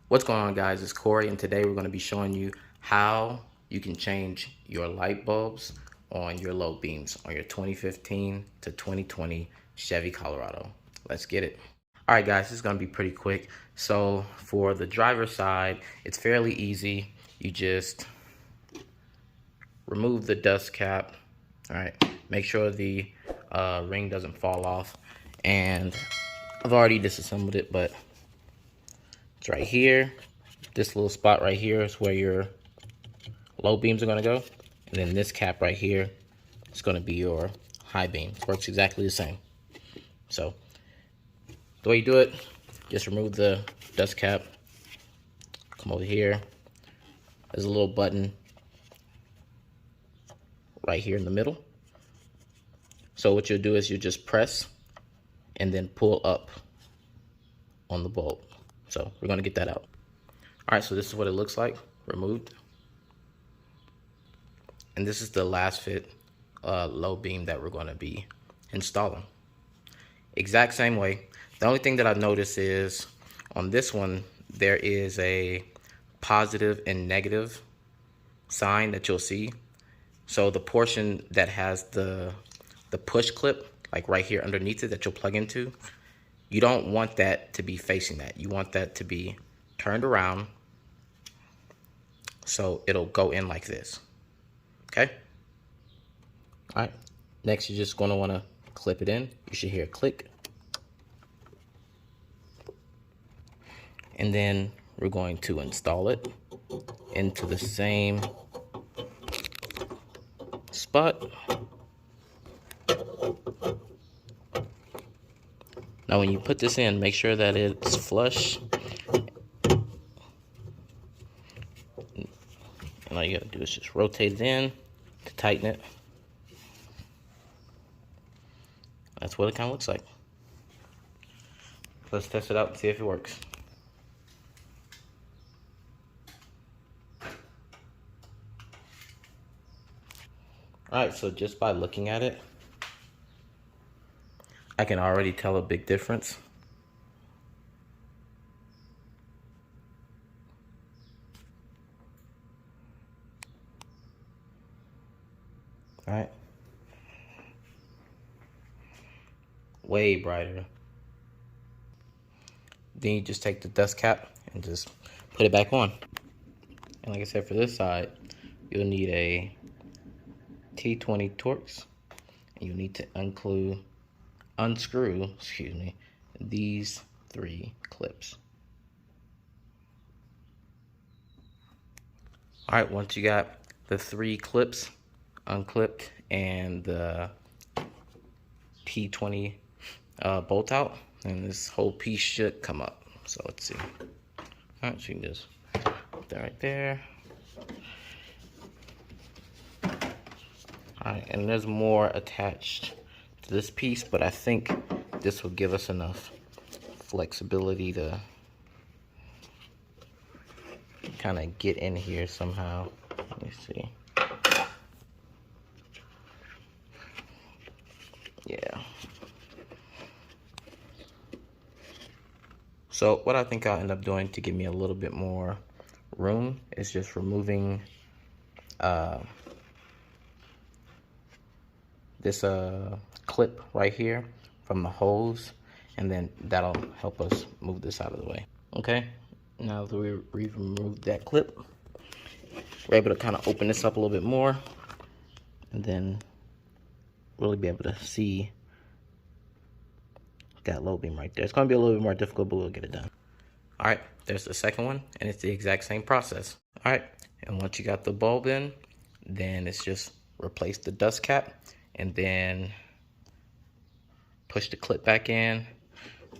What's going on, guys? It's Corey, and today we're going to be showing you how you can change your light bulbs on your low beams on your 2015 to 2020 Chevy Colorado. Let's get it. All right, guys, this is going to be pretty quick. So for the driver's side, it's fairly easy. You just remove the dust cap. All right, make sure the ring doesn't fall off. And I've already disassembled it, but it's right here. This little spot right here is where your low beams are going to go. And then this cap right here is going to be your high beam. Works exactly the same. So the way you do it, just remove the dust cap. Come over here. There's a little button right here in the middle. So what you'll do is you just press and then pull up on the bulb. So we're going to get that out. All right, so this is what it looks like, removed. And this is the Lasfit low beam that we're going to be installing. Exact same way. The only thing that I've noticed is on this one, there is a positive and negative sign that you'll see. So the portion that has the push clip, like right here underneath it that you'll plug into, you don't want that to be facing that. You want that to be turned around so it'll go in like this. Okay? All right. Next, you're just going to want to clip it in. You should hear a click. And then we're going to install it into the same spot. Now, when you put this in, make sure that it's flush. And all you gotta do is just rotate it in to tighten it. That's what it kind of looks like. Let's test it out and see if it works. Alright, so just by looking at it, I can already tell a big difference. All right. Way brighter. Then you just take the dust cap and just put it back on. And like I said, for this side, you'll need a T20 Torx, and you need to unscrew, these 3 clips. All right, once you got the 3 clips unclipped and the T20 bolt out, and this whole piece should come up. So let's see. All right, so you can just put that right there. All right, and there's more attached to this piece, but I think this will give us enough flexibility to kind of get in here somehow. Let me see. Yeah. So what I think I'll end up doing to give me a little bit more room is just removing this clip right here from the hose, and then that'll help us move this out of the way. Okay, now that we've removed that clip, we're able to kind of open this up a little bit more and then really be able to see that low beam right there. It's going to be a little bit more difficult, but we'll get it done. All right, there's the second one, and it's the exact same process. All right, and once you got the bulb in, then it's just replace the dust cap and then push the clip back in,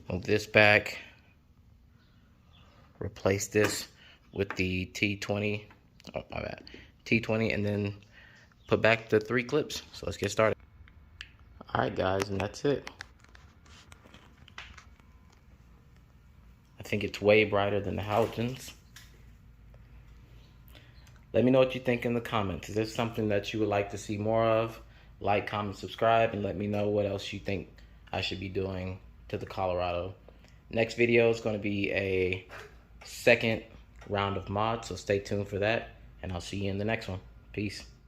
move this back, replace this with the T20, oh my bad, T20, and then put back the 3 clips. So let's get started. All right, guys, and that's it. I think it's way brighter than the halogens. Let me know what you think in the comments. Is this something that you would like to see more of? Like, comment, subscribe, and let me know what else you think I should be doing to the Colorado. Next video is going to be a second round of mods, so stay tuned for that, and I'll see you in the next one. Peace.